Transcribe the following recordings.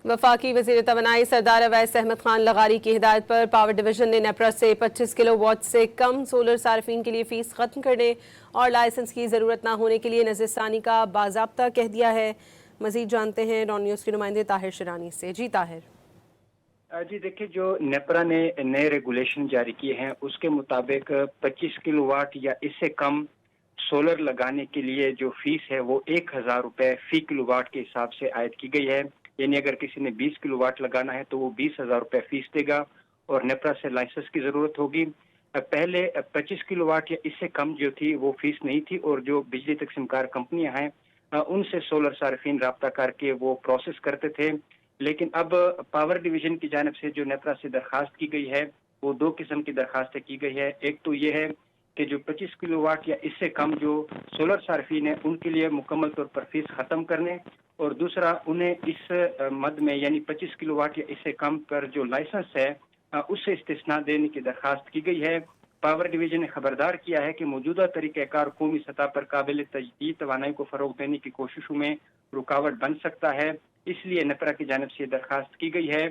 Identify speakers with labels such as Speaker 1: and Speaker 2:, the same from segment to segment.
Speaker 1: वफाकी वज़ीर तवानाई सरदार अवैस अहमद खान लगारी की हिदायत पर पावर डिवीजन ने नेपरा से 25 किलो वाट से कम सोलर सार्फिन के लिए फ़ीस ख़त्म करने और लाइसेंस की ज़रूरत ना होने के लिए नज़रसानी का बाज़ाब्ता कह दिया है। मज़ीद जानते हैं डॉन न्यूज़ के नुमाइंदे ताहिर शिरानी से। जी ताहिर।
Speaker 2: जी देखिए, जो नेपरा ने नए रेगुलेशन जारी किए हैं उसके मुताबिक 25 किलोवाट या इससे कम सोलर लगाने के लिए जो फीस है वो 1000 रुपये फी किलोवाट के हिसाब से आयद की गई है। यानी अगर किसी ने 20 किलोवाट लगाना है तो वो 20,000 रुपये फीस देगा और नेपरा से लाइसेंस की ज़रूरत होगी। पहले 25 किलोवाट या इससे कम जो थी वो फीस नहीं थी और जो बिजली तकसीमकार कंपनियां हैं उनसे सोलर सार्फिन रब्ता करके वो प्रोसेस करते थे। लेकिन अब पावर डिवीजन की जानिब से जो नेपरा से दरखास्त की गई है वो दो किस्म की दरखास्तें की गई है। एक तो ये है कि जो 25 किलोवाट या इससे कम जो सोलर सार्फिन है उनके लिए मुकम्मल तौर पर फीस ख़त्म करने, और दूसरा उन्हें इस मद में यानी 25 किलोवाट या इससे कम पर जो लाइसेंस है उससे इस्तिस्ना देने की दरखास्त की गई है। पावर डिवीजन ने खबरदार किया है कि मौजूदा तरीक़ाकार कौमी सतह पर काबिल तजदीद तवानाई को फ़रोग़ देने की कोशिशों में रुकावट बन सकता है, इसलिए नेपरा की जानिब से दरखास्त की गई है।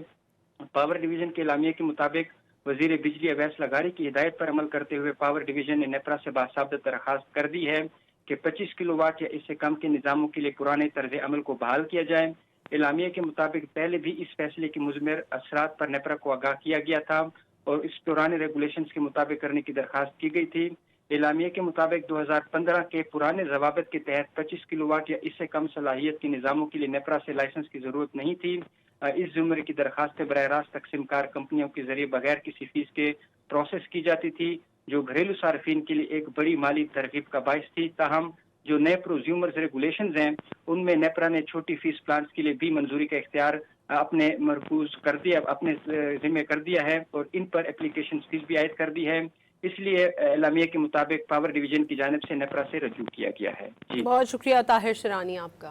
Speaker 2: पावर डिवीजन के एलामिया के मुताबिक वजीर बिजली अवैस लगारी की हिदायत पर अमल करते हुए पावर डिवीजन ने नेपरा से बासाबत दरखास्त कर दी है कि 25 किलोवाट या इससे कम के निज़ामों के लिए पुराने तर्ज अमल को बहाल किया जाए। एलामिया के मुताबिक पहले भी इस फैसले की मुज़मिर असरात पर नेपरा को आगाह किया गया था और इस पुराने रेगुलेशंस के मुताबिक करने की दरखास्त की गई थी। एलामिया के मुताबिक 2015 के पुराने जवाबत के तहत 25 किलोवाट या इससे कम सलाहियत के निज़ामों के लिए नेपरा से लाइसेंस की ज़रूरत नहीं थी। इस जुमरे की दरखास्तें बराह रास्त तकसीमकार कंपनियों के जरिए बगैर किसी फीस के प्रोसेस की जाती थी, जो घरेलू सार्फिन के लिए एक बड़ी माली तरगीब का बायस थी। ताहम जो नए प्रोज्यूमर्स रेगुलेशंस हैं उनमें नेपरा ने छोटी फीस प्लांट्स के लिए भी मंजूरी का इख्तियार अपने मरकूज कर दिया, अपने जिम्मे कर दिया है और इन पर एप्लीकेशन फीस भी आयद कर दी है। इसलिए एलामिया के मुताबिक पावर डिवीजन की जानिब से नेपरा से रजू किया गया है। जी
Speaker 1: बहुत शुक्रिया ताहिर शिरानी आपका।